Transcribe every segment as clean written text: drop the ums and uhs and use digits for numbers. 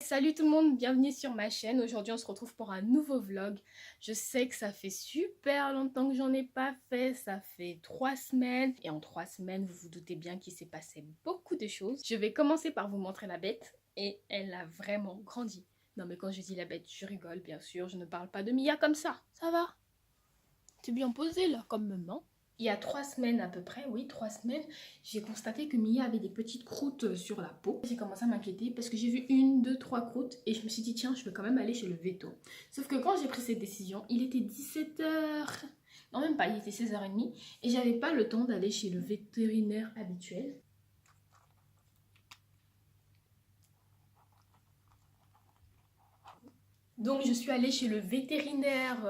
Salut tout le monde, bienvenue sur ma chaîne. Aujourd'hui on se retrouve pour un nouveau vlog. Je sais que ça fait super longtemps que j'en ai pas fait, ça fait 3 semaines. Et en 3 semaines, vous vous doutez bien qu'il s'est passé beaucoup de choses. Je vais commencer par vous montrer la bête et elle a vraiment grandi. Non mais quand je dis la bête, je rigole bien sûr, je ne parle pas de Mia comme ça. Ça va? T'es bien posée là comme maman. Il y a 3 semaines à peu près, oui 3 semaines, j'ai constaté que Mia avait des petites croûtes sur la peau. J'ai commencé à m'inquiéter parce que j'ai vu 1, 2, 3 croûtes et je me suis dit tiens je vais quand même aller chez le veto. Sauf que quand j'ai pris cette décision, il était 17h, non même pas, il était 16h30 et j'avais pas le temps d'aller chez le vétérinaire habituel. Donc je suis allée chez le vétérinaire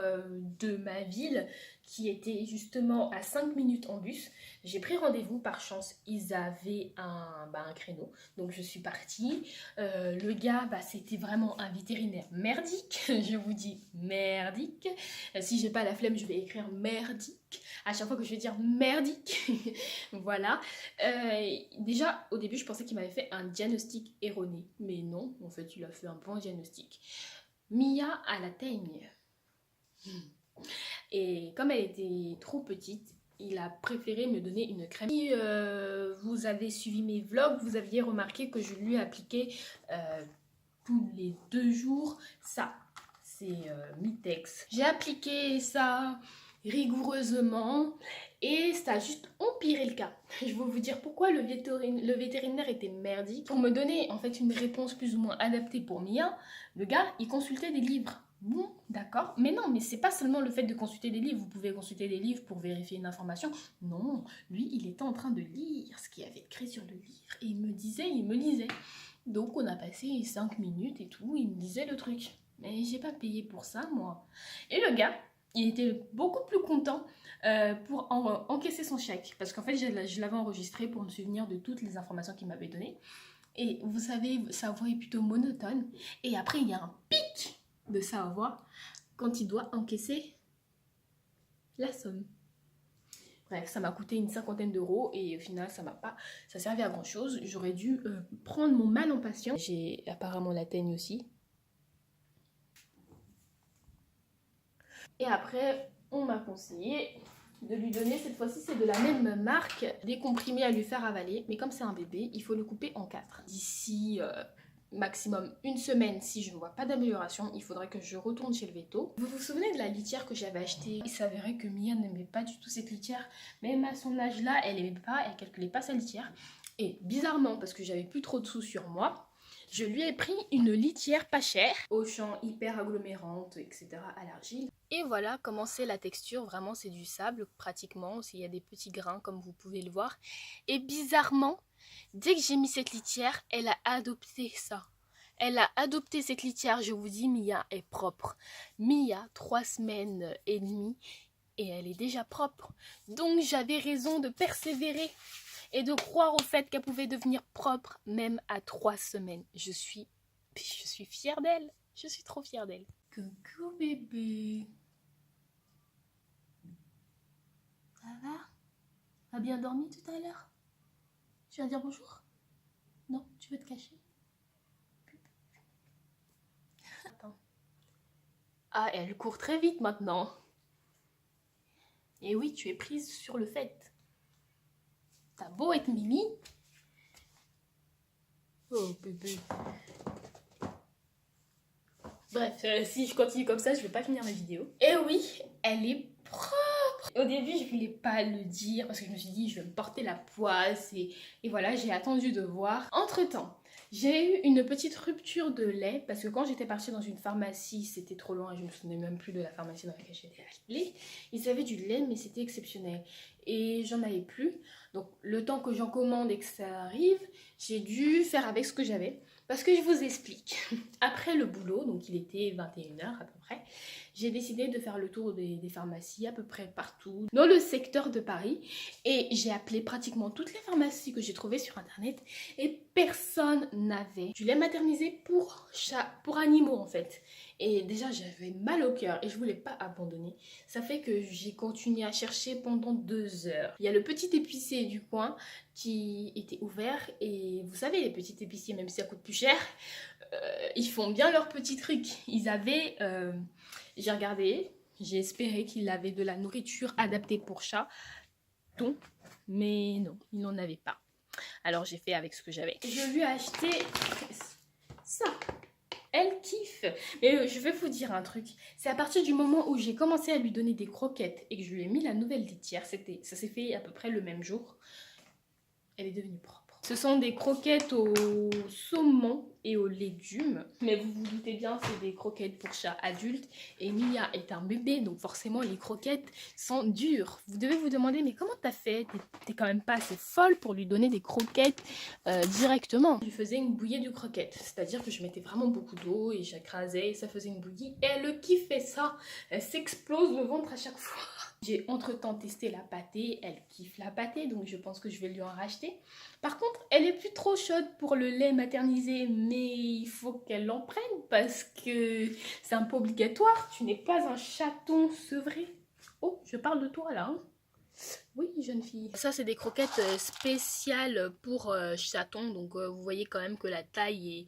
de ma ville qui était justement à 5 minutes en bus. J'ai pris rendez-vous, par chance ils avaient un créneau. Donc je suis partie. Le gars c'était vraiment un vétérinaire merdique. Je vous dis merdique. Si j'ai pas la flemme je vais écrire merdique. À chaque fois que je vais dire merdique. Voilà. Déjà au début je pensais qu'il m'avait fait un diagnostic erroné. Mais non, en fait il a fait un bon diagnostic. Mia a la teigne. Et comme elle était trop petite, il a préféré me donner une crème. Si vous avez suivi mes vlogs, vous aviez remarqué que je lui ai appliqué tous les 2 jours ça. C'est Mitex. J'ai appliqué ça rigoureusement et ça a juste empiré le cas. Je vais vous dire pourquoi le vétérinaire était merdique. Pour me donner en fait une réponse plus ou moins adaptée pour Mia, le gars il consultait des livres. Bon, d'accord, mais non, mais c'est pas seulement le fait de consulter des livres, vous pouvez consulter des livres pour vérifier une information. Non, lui il était en train de lire ce qu'il y avait écrit sur le livre et il me lisait. Donc on a passé 5 minutes et tout, il me disait le truc. Mais j'ai pas payé pour ça moi. Et le gars, il était beaucoup plus content pour encaisser son chèque. Parce qu'en fait, je l'avais enregistré pour me souvenir de toutes les informations qu'il m'avait données. Et vous savez, sa voix est plutôt monotone. Et après, il y a un pic de sa voix quand il doit encaisser la somme. Bref, ça m'a coûté une 50aine d'euros et au final, ça servait à grand chose. J'aurais dû prendre mon mal en patience. J'ai apparemment la teigne aussi. Et après, on m'a conseillé de lui donner, cette fois-ci c'est de la même marque, des comprimés à lui faire avaler. Mais comme c'est un bébé, il faut le couper en 4. D'ici maximum 1 semaine, si je ne vois pas d'amélioration, il faudrait que je retourne chez le veto. Vous vous souvenez de la litière que j'avais achetée? Il s'avérait que Mia n'aimait pas du tout cette litière. Même à son âge là, elle n'aimait pas, elle calculait pas sa litière. Et bizarrement, parce que j'avais plus trop de sous sur moi, je lui ai pris une litière pas chère, Auchan hyper agglomérante, etc. à l'argile. Et voilà comment c'est la texture, vraiment c'est du sable pratiquement, il y a des petits grains comme vous pouvez le voir. Et bizarrement, dès que j'ai mis cette litière, elle a adopté ça. Elle a adopté cette litière, je vous dis, Mia est propre. Mia, 3 semaines et demie, et elle est déjà propre. Donc j'avais raison de persévérer et de croire au fait qu'elle pouvait devenir propre même à 3 semaines. Je suis fière d'elle. Je suis trop fière d'elle. Coucou bébé. Ça va? T'as bien dormi tout à l'heure? Tu vas dire bonjour? Non, tu veux te cacher? Attends. Ah, elle court très vite maintenant. Et oui, tu es prise sur le fait. T'as beau être Mimi. Oh bébé. Bref, si je continue comme ça, je vais pas finir ma vidéo. Et oui, elle est propre. Au début, je voulais pas le dire parce que je me suis dit, je vais me porter la poisse. Et voilà, j'ai attendu de voir. Entre-temps, j'ai eu une petite rupture de lait parce que quand j'étais partie dans une pharmacie, c'était trop loin. Je me souvenais même plus de la pharmacie dans laquelle j'étais allée. Ils avaient du lait, mais c'était exceptionnel. Et j'en avais plus. Donc, le temps que j'en commande et que ça arrive, j'ai dû faire avec ce que j'avais. Parce que je vous explique. Après le boulot, donc il était 21h à peu près, j'ai décidé de faire le tour des pharmacies à peu près partout dans le secteur de Paris. Et j'ai appelé pratiquement toutes les pharmacies que j'ai trouvées sur internet et personne n'avait du lait maternisé pour chat, pour animaux en fait. Et déjà j'avais mal au cœur et je voulais pas abandonner. Ça fait que j'ai continué à chercher pendant 2 heures. Il y a le petit épicier du coin qui était ouvert et vous savez les petits épiciers, même si ça coûte plus cher, ils font bien leurs petits trucs. Ils avaient, j'ai regardé, j'ai espéré qu'ils avaient de la nourriture adaptée pour chat, mais non, ils n'en avaient pas. Alors j'ai fait avec ce que j'avais. Je lui ai acheté ça. Elle kiffe. Mais je vais vous dire un truc. C'est à partir du moment où j'ai commencé à lui donner des croquettes et que je lui ai mis la nouvelle laitière, ça s'est fait à peu près le même jour, elle est devenue propre. Ce sont des croquettes au saumon et aux légumes. Mais vous vous doutez bien, c'est des croquettes pour chat adulte. Et Mia est un bébé, donc forcément les croquettes sont dures. Vous devez vous demander, mais comment t'as fait? T'es quand même pas assez folle pour lui donner des croquettes directement. Je lui faisais une bouillie de croquettes. C'est-à-dire que je mettais vraiment beaucoup d'eau et j'écrasais et ça faisait une bouillie. Et elle kiffait ça. Elle s'explose le ventre à chaque fois. J'ai entre-temps testé la pâtée, elle kiffe la pâtée, donc je pense que je vais lui en racheter. Par contre, elle est plus trop chaude pour le lait maternisé, mais il faut qu'elle en prenne parce que c'est un peu obligatoire. Tu n'es pas un chaton sevré. Oh, je parle de toi là, hein? Oui, jeune fille. Ça, c'est des croquettes spéciales pour chatons, donc vous voyez quand même que la taille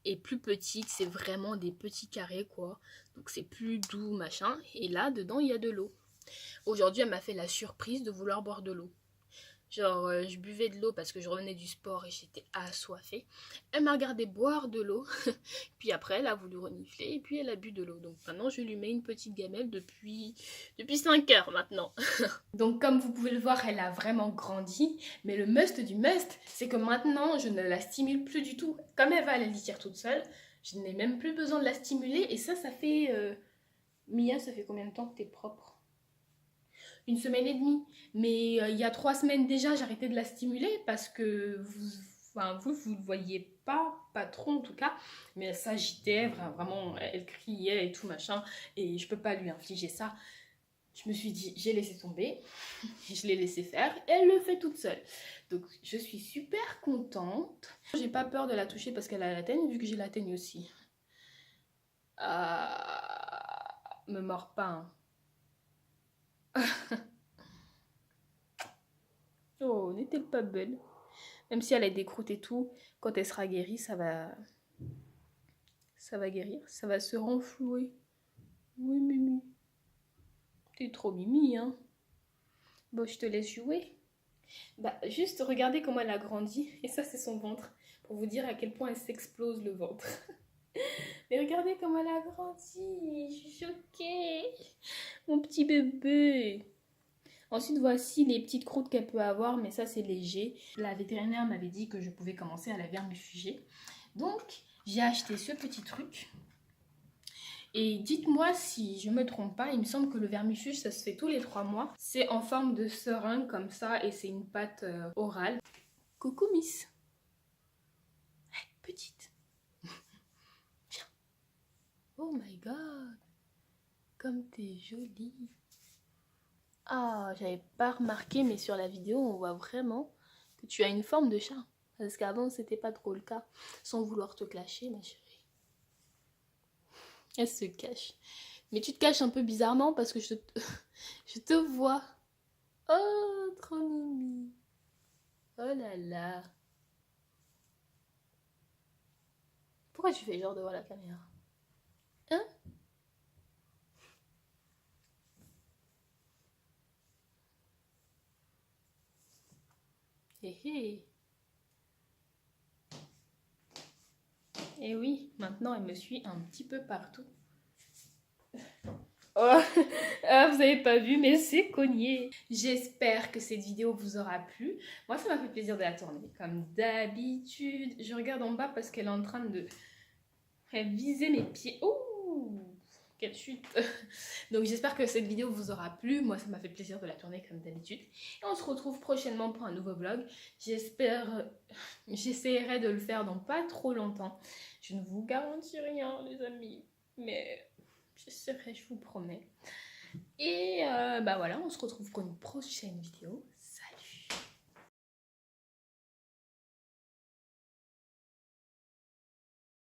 est plus petite. C'est vraiment des petits carrés, quoi. Donc c'est plus doux, machin. Et là, dedans, il y a de l'eau. Aujourd'hui, elle m'a fait la surprise de vouloir boire de l'eau. Genre, je buvais de l'eau parce que je revenais du sport et j'étais assoiffée. Elle m'a regardé boire de l'eau. Puis après, elle a voulu renifler et puis elle a bu de l'eau. Donc maintenant, je lui mets une petite gamelle depuis 5 heures maintenant. Donc comme vous pouvez le voir, elle a vraiment grandi. Mais le must du must, c'est que maintenant, je ne la stimule plus du tout. Comme elle va à la litière toute seule, je n'ai même plus besoin de la stimuler. Et ça fait... Mia, ça fait combien de temps que t'es propre? 1 semaine et demie. Mais il y a 3 semaines déjà, j'arrêtais de la stimuler parce que vous ne voyez pas trop en tout cas. Mais elle s'agitait, vraiment, elle criait et tout machin. Et je peux pas lui infliger ça. Je me suis dit, j'ai laissé tomber. Je l'ai laissé faire. Et elle le fait toute seule. Donc je suis super contente. J'ai pas peur de la toucher parce qu'elle a la teigne, vu que j'ai la teigne aussi. Me mords pas, hein. Oh, n'est-elle pas belle? Même si elle a des croûtes et tout, quand elle sera guérie, ça va guérir, ça va se renflouer. Oui, Mimi. T'es trop Mimi, hein. Bon, je te laisse jouer. Bah, juste regardez comment elle a grandi. Et ça, c'est son ventre. Pour vous dire à quel point elle s'explose le ventre. Mais regardez comment elle a grandi. Je suis choquée. Mon petit bébé. Ensuite, voici les petites croûtes qu'elle peut avoir, mais ça, c'est léger. La vétérinaire m'avait dit que je pouvais commencer à la vermifuger. Donc, j'ai acheté ce petit truc. Et dites-moi si je me trompe pas, il me semble que le vermifuge, ça se fait tous les 3 mois. C'est en forme de seringue comme ça et c'est une pâte orale. Coucou Miss. Hey, petite. Viens. Oh my god. Comme t'es jolie. Ah, j'avais pas remarqué, mais sur la vidéo, on voit vraiment que tu as une forme de chat. Parce qu'avant, c'était pas trop le cas. Sans vouloir te clasher, ma chérie. Elle se cache. Mais tu te caches un peu bizarrement parce que je te vois. Oh, trop mimi. Oh là là. Pourquoi tu fais genre devant la caméra? Hein? Hé hé. Et oui, maintenant elle me suit un petit peu partout. Oh, ah, vous avez pas vu, mais c'est cogné. J'espère que cette vidéo vous aura plu. Moi, ça m'a fait plaisir de la tourner. Comme d'habitude, je regarde en bas parce qu'elle est en train de viser mes pieds. Oh, quelle chute. Donc, j'espère que cette vidéo vous aura plu. Moi, ça m'a fait plaisir de la tourner comme d'habitude. Et on se retrouve prochainement pour un nouveau vlog. J'essaierai de le faire dans pas trop longtemps. Je ne vous garantis rien, les amis. Mais Je serai, je vous promets. Et bah voilà, on se retrouve pour une prochaine vidéo.